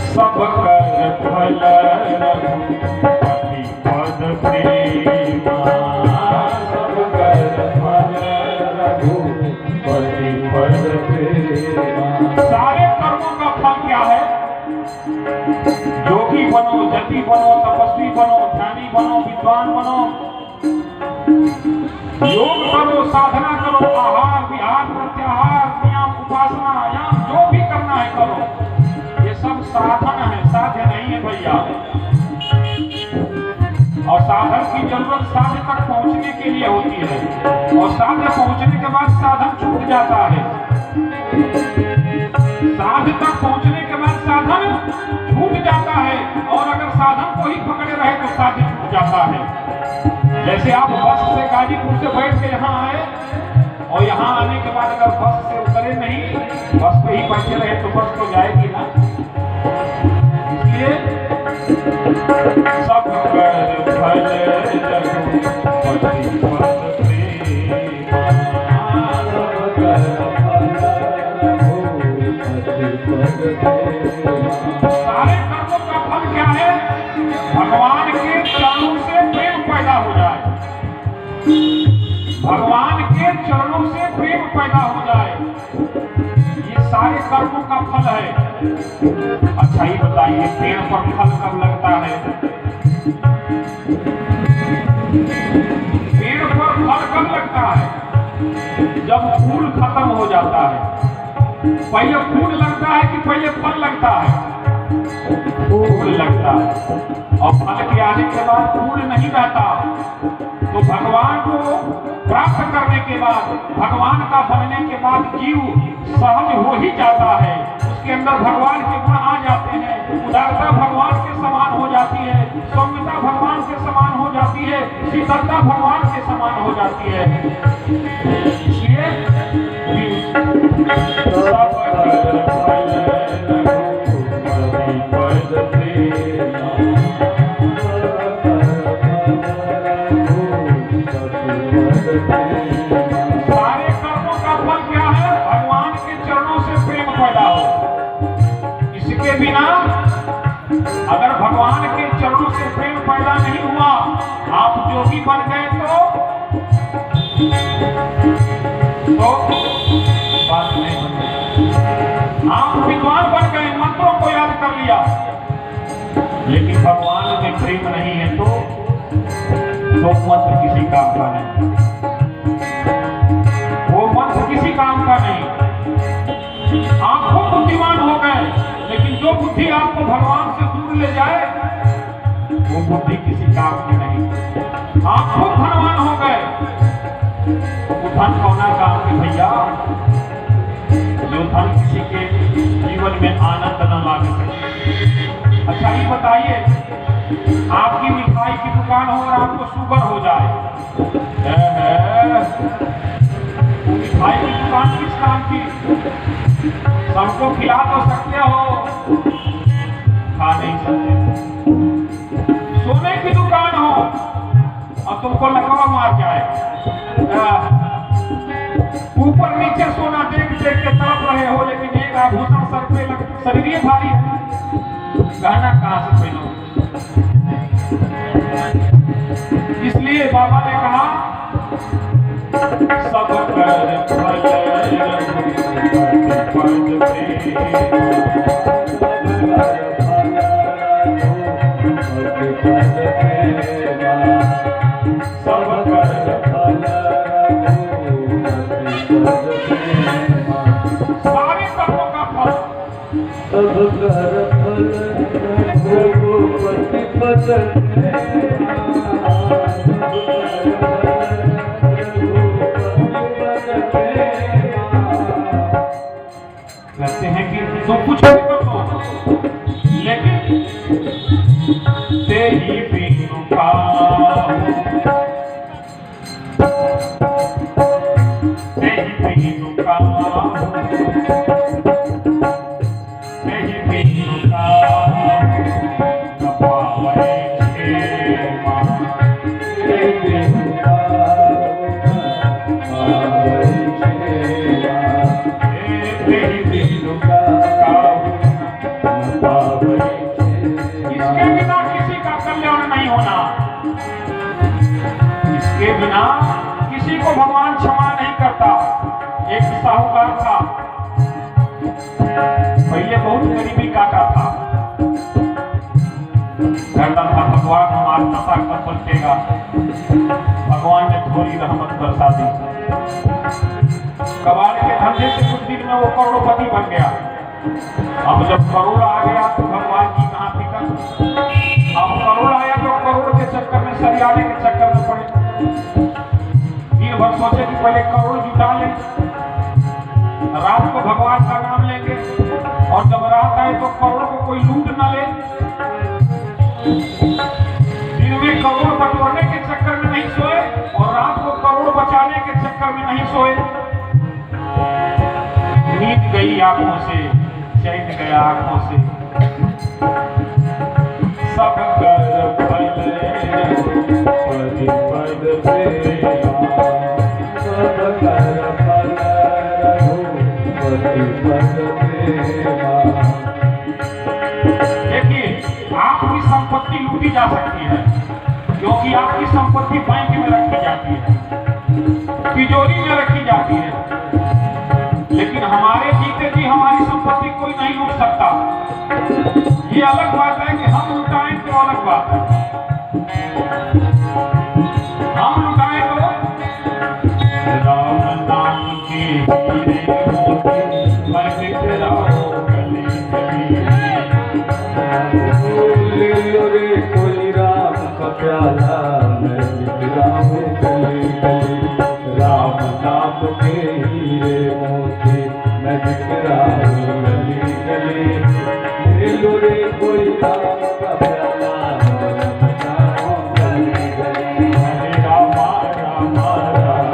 सब कर फल रघुपति पद प्रेमा, सब कर फल रघुपति पद प्रेमा। सारे कर्मों का फल क्या है? योगी बनो, जति बनो, तपस्वी बनो, ध्यानी बनो, विद्वान बनो, योग करो, साधना करो, आहार विहार प्रत्याहार नियम उपासना याम जो भी करना है करो, ये सब साधन है, साध्य नहीं है भैया। और साधन की जरूरत साध्य तक पहुंचने के लिए होती है, और साध्य पहुंचने के बाद साधन छूट जाता है। साध्य तक पहुंचने के बाद साधन छूट जाता है, और अगर साधन को ही पकड़े रहे तो साध्य छूट जाता है। जैसे आप बस से गाजीपुर से बैठ के यहाँ आए, और यहाँ आने के बाद अगर बस से उतरे नहीं, बस पे ही बैठे रहे तो बस तो जाएगी ना। इसलिए सब कर फल रघुपति पद प्रेमा, सब कर फल रघुपति पद प्रेमा। सारे कर्मों का फल क्या है? भगवान के चरणों से प्रेम पैदा हो जाए, भगवान के चरणों से प्रेम पैदा हो जाए, ये सारे कर्मों का फल है। अच्छा ही बताइए, पेड़ पर फल कब लगता है? पेड़ पर फल कब लगता है? जब फूल खत्म हो जाता है। पहले फूल लगता है कि पहले फल लगता है? फूल लगता है, और फल के आने के बाद फूल नहीं रहता। तो भगवान को प्राप्त करने के बाद, भगवान का बनने के बाद जीव सहज हो ही जाता है, उसके अंदर भगवान के गुण आ जाते हैं, उदारता भगवान के समान हो जाती है, सौम्यता भगवान के समान हो जाती है, शीतलता भगवान के समान हो जाती है। इसलिए सब कर फल रघुपति पद प्रेमा, सारे कर्मों का फल क्या है? भगवान के चरणों से प्रेम पैदा हो। इसके बिना अगर भगवान के चरणों से प्रेम पैदा नहीं हुआ, आप योगी बन गए तो बात नहीं बनी। आप विद्वान बन गए, मंत्रों को याद कर लिया, लेकिन भगवान में प्रेम नहीं है तो मंत्र किसी काम का नहीं, वो मंत्र किसी काम का नहीं। आप खुद बुद्धिमान हो गए, लेकिन जो बुद्धि आपको भगवान से दूर ले जाए वो बुद्धि किसी काम की नहीं। आप खुद धनवान हो गए, वो धन होना काम की भैया, जो धन किसी के जीवन में आनंद न ला सके। अच्छा ये बताइए, आपकी मिठाई की दुकान हो और आपको शुगर हो जाए, मिठाई की दुकान किस काम की? सबको खिला तो सकते हो, खा नहीं सकते। सोने की दुकान हो और तुमको लकवा मार जाए, ऊपर नीचे सोना देख देख के तड़प रहे हो, लेकिन एक आभूषण सर पे शरीर भारी है, गहना कहां से पहनो? इसलिए बाबा ने कहा सब कर फल रघुपति पद प्रेमा, सब कर फल रघुपति पद प्रेमा। सारे कर्मों का फल, सब कर फल रघुपति पद प्रेमा। कहते हैं कि तो कुछ भी कर लो, लेकिन ते ही बिनु पाऊं, ते ही बिनु पाऊं, ते ही बिनु पाऊं, न पावे काटा था, कहता था भगवान हमारा नशा कब बचेगा। भगवान ने थोड़ी रहमत बरसा दी। कबाड़ के धंधे से कुछ दिन में वो करोड़पति बन गया। अब जब करोड़ आ गया तो भगवान की कहाँ फिक्र। अब करोड़ आया तो करोड़ के चक्कर में, सरियाने के चक्कर में पड़े। दिन भर सोचे कि पहले करोड़ जुटा लें, रात को भगवान का नाम लेंगे, और जब रात आए तो करोड़ को कोई लूट न ले। दिन में करोड़ बटोरने के चक्कर में नहीं सोए और रात को करोड़ बचाने के चक्कर में नहीं सोए। नींद गई आंखों से, चैन गया आंखों से। सब कर पद पद प्रेमा, सब कर फल रघुपति पद प्रेमा। देखिए, आपकी संपत्ति लूटी जा सकती है, क्योंकि आपकी संपत्ति बैंक में रखी जाती है, तिजोरी में रखी जाती है। लेकिन हमारे जीते जी हमारी संपत्ति कोई नहीं लूट सकता। ये अलग बात है कि हम लुटाएं तो अलग बात है। हम लुटाएं तो राम नाम के हीरे मोती मैं बिखराऊं गली गली। ले लो रे कोई राम का प्याला, मैं बिखराऊं गली गली। राम नाम के हीरे मोती मैं बिखराऊं गली गली। ले लो रे कोई राम का प्याला, मैं बिखराऊं गली गली। हरे राम राम राम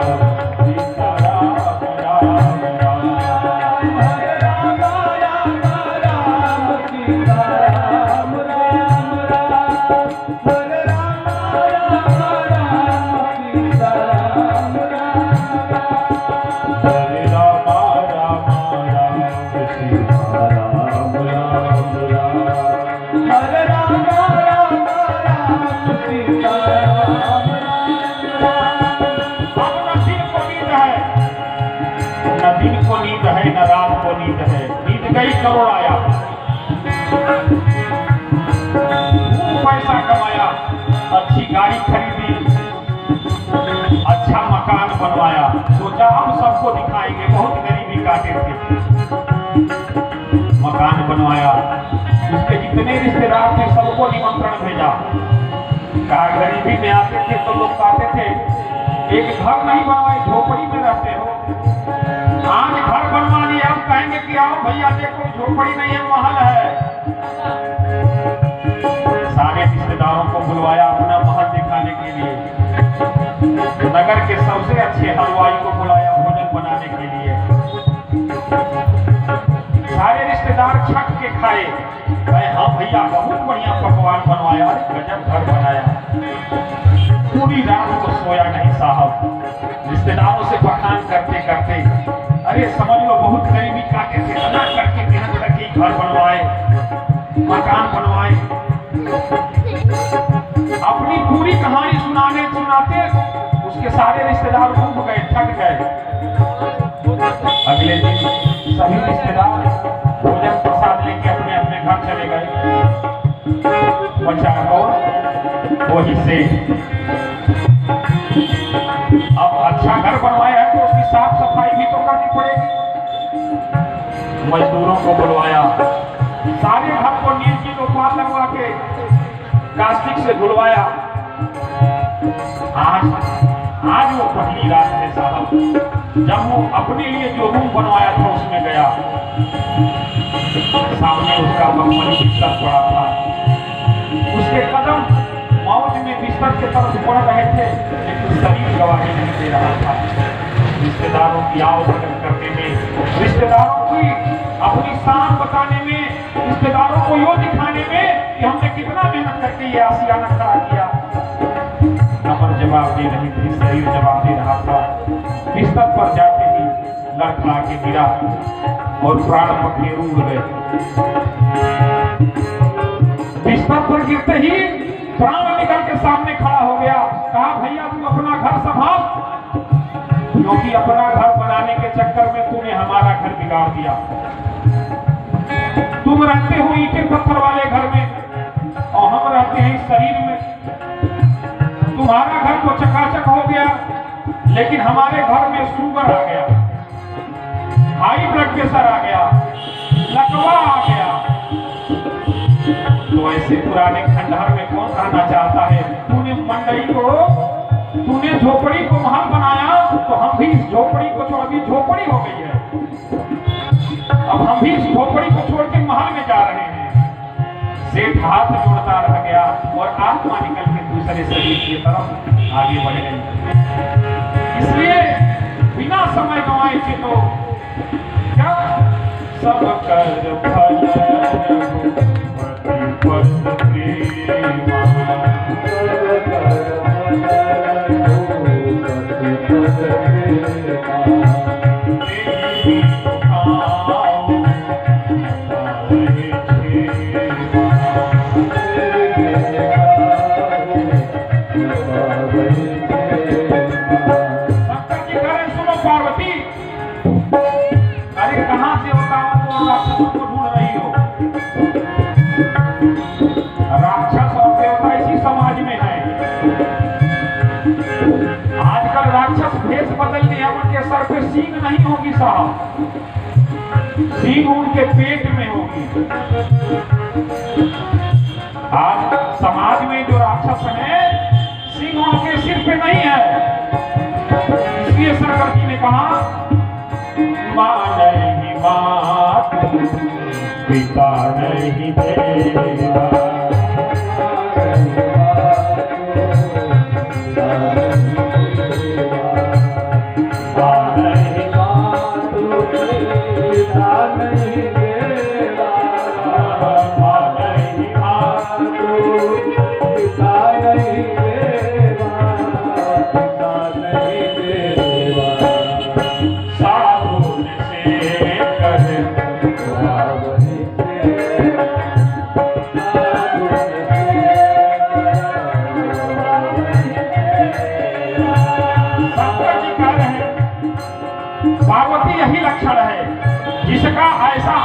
सीता राम राम राम। हरे राम राम राम सीता राम राम राम। हरे राम राम राम सीता राम राम राम। हरे राम राम राम सीता राम राम राम। हरे राम राम राम सीता राम राम राम। अब न दिन को नींद है, न दिन को नींद है, न रात को नींद है। नींद गई, करोड़ आया, खूब पैसा कमाया, अच्छी गाड़ी खरीदी, अच्छा मकान बनवाया। सोचा हम सबको दिखाएंगे, बहुत गरीबी काटे थे। मकान बनवाया, उसके जितने रिश्तेदार थे सबको निमंत्रण भेजा। कहा गरीबी में आते थे तो लोग कहते थे एक घर नहीं बनवाए, झोपड़ी में रहते हो। आज घर बनवा लिए, अब कहेंगे कि आओ भैया देखो झोपड़ी नहीं है, महल है। सारे रिश्तेदारों को बुलवाया अपना महल दिखाने के लिए। नगर के सबसे अच्छे हलवाई को बुलाया भोजन बनाने के लिए। सारे रिश्तेदार छक के खाए, कहे हाँ भैया बहुत बढ़िया पकवान बनवाया, गजब घर बनाया। पूरी रात को सोया नहीं साहब, रिश्तेदारों से बखान करते करते, अरे समझ लो बहुत गरीबी काटे थे, ना करके मेहनत करके घर बनवाए, मकान बनवाए। अपनी पूरी कहानी सुनाने सुनाते उसके सारे रिश्तेदार डूब गए, थक गए। अगले दिन सभी रिश्तेदार भोजन प्रसाद लेके अपने अपने घर चले गए। बचा कौन? वही से। अब अच्छा घर बनवाया है तो उसकी साफ सफाई भी तो करनी पड़ेगी। मजदूरों को बुलवाया, सारे घर को नीम की दोपहर लगवा के कास्टिक से धुलवाया। आज वो पहली रात है साहब, जब वो अपने लिए जो रूम बनवाया था उसमें गया। सामने उसका मखमली बिस्तर पड़ा था, उसके कदम मौत में बिस्तर के तरफ बढ़ रहे थे, लेकिन शरीर गवाही नहीं दे रहा था। रिश्तेदारों की आओ भगत करने में, रिश्तेदारों की अपनी शान बताने में, रिश्तेदारों को यो दिखाने में कि हमने कितना मेहनत करके ये आशियाना खड़ा किया। कमर जवाब दे रही थी, शरीर जवाब दे रहा था। बिस्तर पर जाते ही लड़खड़ा के गिरा और प्राण पखेरु उड़ गए। बिस्तर पर गिरते ही प्राण निकल के सामने खड़ा हो गया। कहा भैया तू अपना घर संभाल, क्योंकि अपना घर बनाने के चक्कर में तूने हमारा घर बिगाड़ दिया। तू तुम रहते हो ईंटे पत्थर वाले घर में और हम रहते हैं इस शरीर में। तुम्हारा घर तो चकाचक हो गया, लेकिन हमारे घर में शुगर आ गया, हाई ब्लड प्रेशर आ गया, लकवा आ गया। तो ऐसे पुराने खंडहर में कौन रहना चाहता है? तूने मंडई को, तूने झोपड़ी को महल बनाया, तो हम भी इस झोपड़ी को छोड़, अभी झोपड़ी हो गई है, अब हम भी इस झोपड़ी को छोड़ के महल में जा रहे हैं। सेठ हाथ जोड़ता रह गया और आत्मा निकल के दूसरे शरीर की तरफ आगे बढ़ गई। इसलिए बिना समय गंवाए तो क्या सब कर फल सर पे सींग नहीं होगी साहब, सींग उनके पेट में होगी। आज समाज में जो राक्षस है, सींग उनके सिर पे नहीं है। इसलिए शंकर जी ने कहा, मां नहीं बात, पिता नहीं देवा।